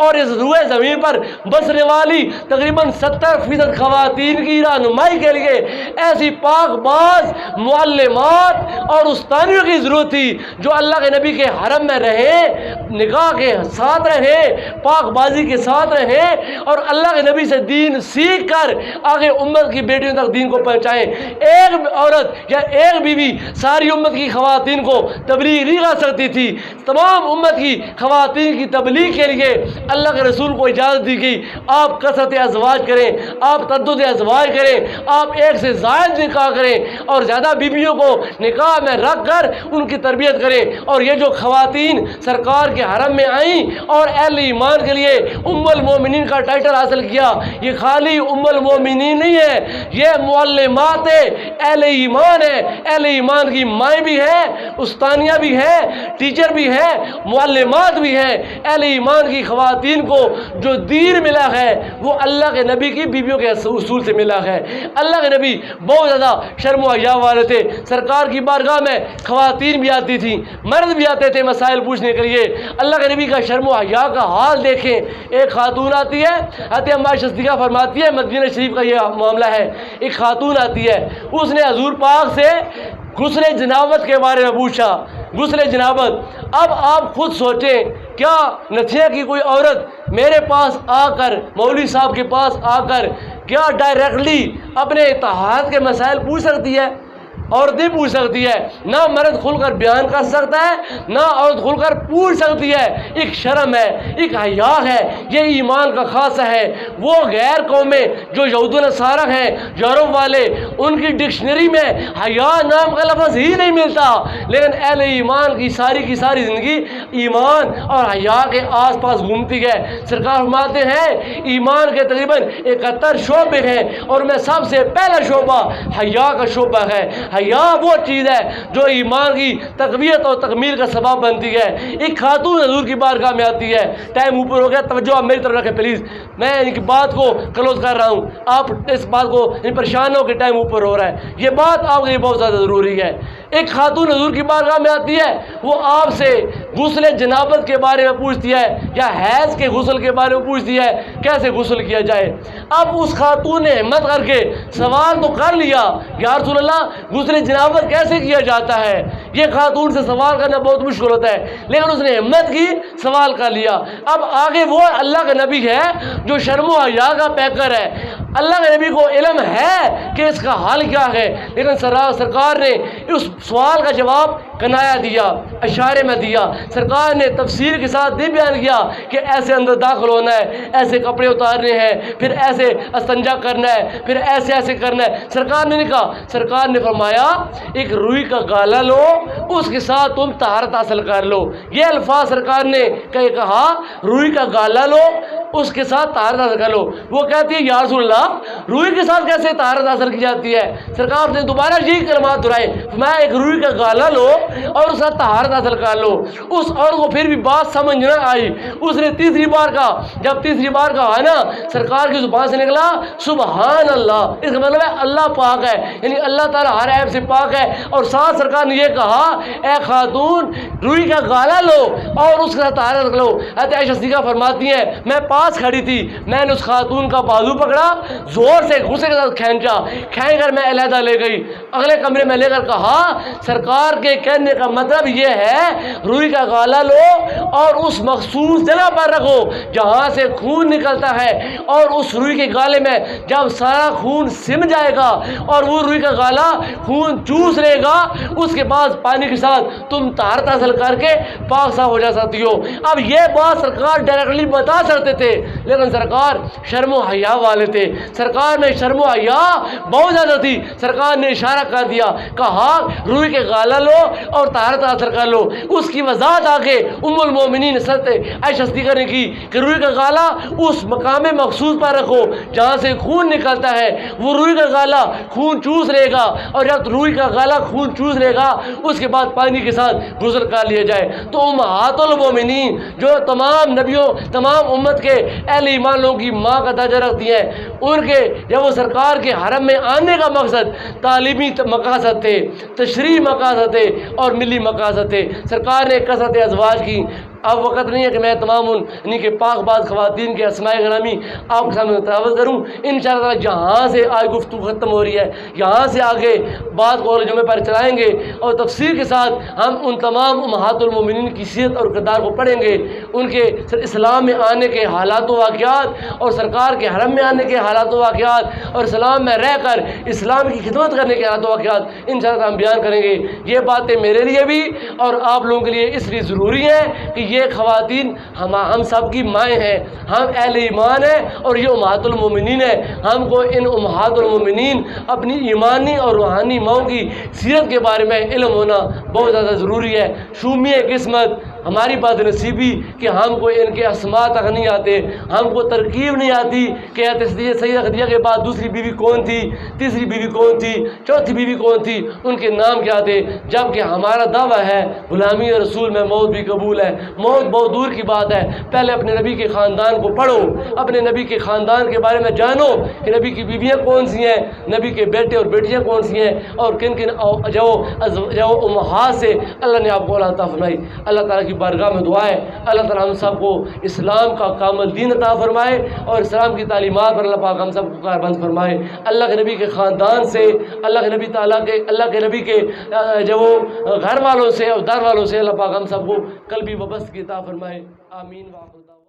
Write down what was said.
اور اس روئے زمین پر بسنے والی تقریباً 70% خواتین کی رہنمائی کے لیے ایسی پاک باز معلمات اور استانیوں کی ضرورت تھی جو اللہ کے نبی کے حرم میں رہے، نکاح کے ساتھ رہے، پاک بازی کے ساتھ رہے اور اللہ کے نبی سے دین سیکھ کر آگے امت کی بیٹیوں تک دین کو پہنچائیں۔ ایک عورت یا ایک بیوی ساری امت کی خواتین کو تبلیغ نہیں کر سکتی تھی۔ تمام امت کی خواتین کی تبلیغ کے لیے اللہ کے رسول کو اجازت دی گئی، آپ کثرت ازواج کریں، آپ تعدد ازواج کریں، آپ ایک سے زائد نکاح کریں اور زیادہ بیویوں کو نکاح میں رکھ کر ان کی تربیت کریں۔ اور یہ جو خواتین سرکار کے حرم میں آئیں اور اہل ایمان کے لیے ام المومنین کا ٹائٹل حاصل کیا، یہ خالی ام المومنین نہیں ہے، یہ معلمات اہل ایمان ہے۔ اہل ایمان کی مائیں بھی ہیں، استانیہ بھی ہیں، ٹیچر بھی ہیں، معلمات بھی ہیں۔ اہل ایمان کی خواتین کو جو دین ملا ہے وہ اللہ کے نبی کی بیویوں کے اصول سے ملا ہے۔ اللہ کے نبی بہت زیادہ شرم و حیا والے تھے، سرکار کی بارگاہ میں خواتین بھی آتی تھیں، مرد بھی آتے تھے مسائل پوچھنے کے لیے۔ اللہ کے نبی کا شرم و حیا کا حال دیکھیں۔ ایک خاتون آتی ہے، حضرت اما عائشہ صدیقہ فرماتی ہے، مدینہ شریف کا یہ معاملہ ہے، ایک خاتون آتی ہے، اس نے حضور پاک سے غسل جنابت کے بارے میں پوچھا۔ غسل جنابت، اب آپ خود سوچیں، کیا نتھیا کی کوئی عورت میرے پاس آ کر، مولوی صاحب کے پاس آ کر کیا ڈائریکٹلی اپنے طہارت کے مسائل پوچھ سکتی ہے؟ عورت نہیں پوچھ سکتی ہے، نہ مرد کھل کر بیان کر سکتا ہے، نہ عورت کھل کر پوچھ سکتی ہے۔ ایک شرم ہے، ایک حیا ہے، یہ ایمان کا خاصہ ہے۔ وہ غیر قومیں جو یہود و نصارہ ہیں، یورپ والے، ان کی ڈکشنری میں حیا نام کا لفظ ہی نہیں ملتا، لیکن اہل ایمان کی ساری زندگی ایمان اور حیا کے آس پاس گھومتی ہے۔ سرکار فرماتے ہیں ایمان کے تقریباً 71 شعبے ہیں اور میں سب سے پہلا شعبہ حیا کا شعبہ ہے۔ حیا وہ چیز ہے جو ایمان کی تقویت اور تکمیل کا سبب بنتی ہے۔ ایک خاتون حضور کی بارگاہ میں آتی ہے، ٹائم اوپر ہو گیا، توجہ آپ میری طرف رکھیں پلیز، میں ان کی بات کو کلوز کر رہا ہوں، آپ اس بات کو پریشان ہو کہ ٹائم اوپر ہو رہا ہے، یہ بات آپ کے لیے بہت زیادہ ضروری ہے۔ ایک خاتون حضور کی بارگاہ میں آتی ہے، وہ آپ سے غسل جنابت کے بارے میں پوچھتی ہے یا حیض کے غسل کے بارے میں پوچھتی ہے کیسے غسل کیا جائے۔ اب اس خاتون نے ہمت کر کے سوال تو کر لیا، یا رسول اللہ غسل جنابت کیسے کیا جاتا ہے؟ یہ خاتون سے سوال کرنا بہت مشکل ہوتا ہے، لیکن اس نے ہمت کی، سوال کر لیا۔ اب آگے وہ اللہ کا نبی ہے جو شرم و حیا کا پیکر ہے، اللہ کے نبی کو علم ہے کہ اس کا حل کیا ہے، لیکن سرکار نے اس سوال کا جواب کنایا دیا، اشارے میں دیا۔ سرکار نے تفصیل کے ساتھ نہیں بیان کیا کہ ایسے اندر داخل ہونا ہے، ایسے کپڑے اتارنے ہیں، پھر ایسے استنجا کرنا ہے، پھر ایسے کرنا ہے۔ سرکار نے نہیں کہا، سرکار نے فرمایا ایک روئی کا گالا لو، اس کے ساتھ تم طہارت حاصل کر لو۔ یہ الفاظ سرکار نے کہا، روئی کا گالا لو، اس کے ساتھ طہارت حاصل کر لو۔ وہ کہتی ہے یا رسول اللہ روئی کے ساتھ کیسے طہارت حاصل کی جاتی ہے؟ سرکار نے دوبارہ یہی کلمات دہرائے، میں ایک روئی کا گالا لو اور اس کا طہارت حاصل کر لو۔ اس عورت کو پھر بھی بات سمجھ نہ آئی، اس نے تیسری بار کہا، جب تیسری بار کہا نا، سرکار کی زبان سے نکلا سبحان اللہ، اس کا مطلب ہے اللہ پاک ہے، یعنی اللہ تعالیٰ ہر عیب سے پاک ہے۔ اور ساتھ سرکار نے یہ کہا اے خاتون روئی کا گالا لو اور اس کا طہارت لو۔ حضرت عائشہ صدیقہ فرماتی ہیں میں پاس کھڑی تھی، میں نے اس خاتون کا بازو پکڑا، زور سے غصے کے ساتھ کھینچا، کھینچ کر میں علیحدہ لے گئی، اگلے کمرے میں لے کر کہا سرکار کے کہنے کا مطلب یہ ہے روئی کا گالا لو اور اس مخصوص جگہ پر رکھو جہاں سے خون نکلتا ہے، اور اس روئی کے گالے میں جب سارا خون سم جائے گا اور وہ روئی کا گالا خون چوس لے گا، اس کے بعد پانی کے ساتھ تم طہارت حاصل کر کے پاک صاف ہو جا سکتی ہو۔ اب یہ بات سرکار ڈائریکٹلی بتا سکتے تھے، لیکن سرکار شرم و حیا والے تھے، سرکار میں شرم و حیا بہت زیادہ تھی۔ سرکار نے اشارہ کر دیا، کہا روئی کے گالا لو اور طہارت حاصل کر لو۔ اس کی وضاحت آگے ام المومنین حضرت عائشہ صدیقہ نے کی کہ روئی کا گالا اس مقام مخصوص پر رکھو جہاں سے خون نکلتا ہے، وہ روئی کا گالا خون چوس لے گا، اور جب روئی کا گالا خون چوس لے گا اس کے بعد پانی کے ساتھ غسل کر لیا جائے۔ تو امہات المومنین جو تمام نبیوں، تمام امت کے اہل ایمان لوگوں کی ماں کا درجہ رکھتی ہیں، ان کے جب وہ سرکار کے حرم میں آنے کا مقصد تعلیمی مقاصد تھے، تشریح مقاصد تھے اور ملی مقاصد تھے۔ سرکار نے کثرت ازواج کی، اب وقت نہیں ہے کہ میں تمام انہیں کے پاک باز خواتین کے اسماء گرامی آپ کے سامنے تلاوت کروں۔ انشاءاللہ تعالی جہاں سے آج گفتگو ختم ہو رہی ہے یہاں سے آگے بات قول جمعہ پر چلائیں گے اور تفسیر کے ساتھ ہم ان تمام امہات المومنین کی سیرت اور کردار کو پڑھیں گے، ان کے اسلام میں آنے کے حالات و واقعات اور سرکار کے حرم میں آنے کے حالات و واقعات اور اسلام میں رہ کر اسلام کی خدمت کرنے کے حالات و واقعات انشاءاللہ ہم بیان کریں گے۔ یہ باتیں میرے لیے بھی اور آپ لوگوں کے لیے اس لیے ضروری ہے کہ یہ خواتین ہم سب کی مائیں ہیں، ہم اہل ایمان ہیں اور یہ امہات المومنین ہیں۔ ہم کو ان امہات المومنین اپنی ایمانی اور روحانی ماؤں کی سیرت کے بارے میں علم ہونا بہت زیادہ ضروری ہے۔ شومی قسمت ہماری بد نصیبی کہ ہم کو ان کے اسماء تک نہیں آتے، ہم کو ترکیب نہیں آتی کہ سیدہ خدیجہ کے بعد دوسری بیوی کون تھی، تیسری بیوی کون تھی، چوتھی بیوی کون تھی، ان کے نام کیا تھے، جبکہ ہمارا دعویٰ ہے غلامی رسول میں موت بھی قبول ہے۔ موت بہت دور کی بات ہے، پہلے اپنے نبی کے خاندان کو پڑھو، اپنے نبی کے خاندان کے بارے میں جانو کہ نبی کی بیویاں کون سی ہیں، نبی کے بیٹے اور بیٹیاں کون سی ہیں اور کن کن جو امہات سے اللہ نے آپ کو عطا فرمائی۔ اللہ تعالیٰ کی بارگاہ میں دعا ہے اللہ تعالیٰ ہم سب کو اسلام کا کامل دین عطا فرمائے اور اسلام کی تعلیمات پر اللہ پاک ہم سب کو کاربند فرمائے۔ اللہ کے نبی کے خاندان سے، اللہ کے نبی تعالیٰ کے، اللہ کے نبی کے جو گھر والوں سے اور در والوں سے اللہ پاک ہم سب کو قلبی وابستگی عطا فرمائے۔ آمین۔